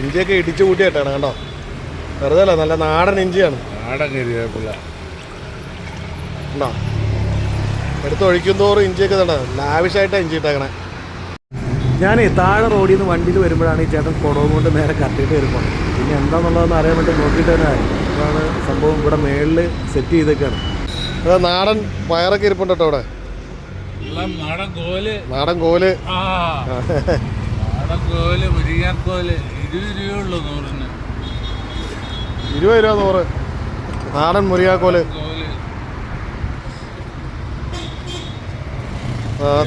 ഇഞ്ചിയൊക്കെ ഇടിച്ചു കൂട്ടിയിട്ടാണ് കണ്ടോ, വെറുതെ അല്ല, നല്ല നാടൻ ഇഞ്ചിയാണ്. നാടൻ കരിവേപ്പില ഉണ്ടോ, എടുത്തൊഴിക്കും തോറും ഇഞ്ചിയൊക്കെ തന്നെ ലാവിഷായിട്ടാണ് ഇഞ്ചി ഇട്ടേക്കണേ. ഞാൻ താഴെ റോഡിൽ നിന്ന് വണ്ടിയിൽ വരുമ്പോഴാണ് ഈ ചേട്ടൻ കുടവും കൊണ്ട് നേരെ കത്തിയിട്ട് വരുമ്പോൾ. പിന്നെ എന്താണെന്നുള്ളതെന്ന് അറിയാൻ വേണ്ടി നോക്കിയിട്ട് തന്നെ ഇതാണ് സംഭവം. ഇവിടെ മേളിൽ സെറ്റ് ചെയ്തൊക്കെയാണ്. അത് നാടൻ പയറൊക്കെ ഇരിപ്പുണ്ട് കേട്ടോ ഇവിടെ. നാടൻ കോല്, നാടൻ കോല്, നാടൻ കോല്, മുരിങ്ങാക്കോല് 20 രൂപയുള്ളൂ 100-ന്. 20 രൂപ 100 നാടൻ മുരിങ്ങാക്കോല്.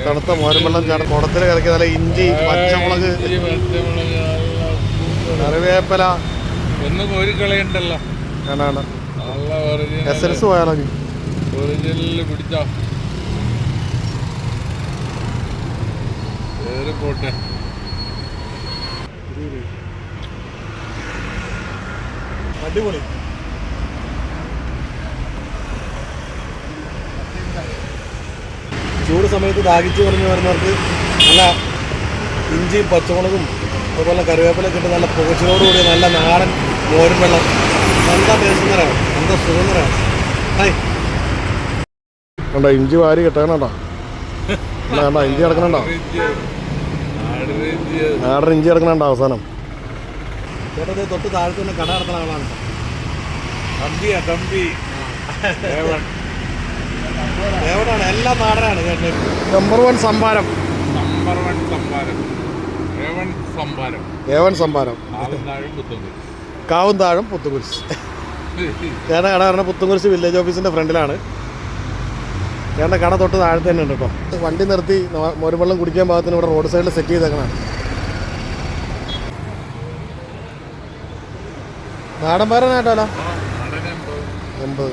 തണുത്ത മോരും വെള്ളം ചേട്ടൻ കുടത്തിൽ കലക്കി നല്ല ഇഞ്ചി, പച്ചമുളക്, കറിവേപ്പില ഒന്ന് കോരിക്കളയണ്ടല്ലോ. എസൻസ് പോയാലോ നീ ഒറിജിനലിൽ പിടിച്ചോ. പോട്ടെ, അടിപൊളി. ചൂട് സമയത്ത് ദാഹിച്ച് കുറഞ്ഞ് വരുന്നവർക്ക് നല്ല ഇഞ്ചിയും പച്ചമുളകും അതുപോലെ കറിവേപ്പിലൊക്കെ ഇട്ട് നല്ല പുകച്ചിലോടുകൂടി നല്ല നാടൻ മോരും വെള്ളം എന്താ ടേസ്റ്റ് തരാം, എന്താ സുഖം തരാം. കണ്ടോ ഇഞ്ചി വാരി കിട്ടണോ, കണ്ടോ ഇഞ്ചി കിടക്കണുണ്ടോ, നാടൻ ഇഞ്ചി കിടക്കണുണ്ടോ. അവസാനം ചേട്ടത് തൊട്ട് താഴത്ത് തന്നെ കട നടത്തുന്ന ആളാണ്. എവിടെയാണ് എല്ലാം നാടനാണ്. നമ്പർ 1 സംഭാരം, ഏവൻ സംഭാരം, കാവുംതാഴം പുത്തുകുരിശ്. ചേട്ടൻ കട പറഞ്ഞ പുത്തുകുരിശ് വില്ലേജ് ഓഫീസിൻ്റെ ഫ്രണ്ടിലാണ്. ചേട്ടൻ്റെ കട തൊട്ട് താഴത്ത് തന്നെ ഉണ്ട് കേട്ടോ. വണ്ടി നിർത്തി മോരുവെള്ളം കുടിക്കാൻ പാകത്തിന് ഇവിടെ റോഡ് സൈഡിൽ സെറ്റ് ചെയ്തേക്കണം. നാടൻ പയറിനായിട്ടാലോ 80.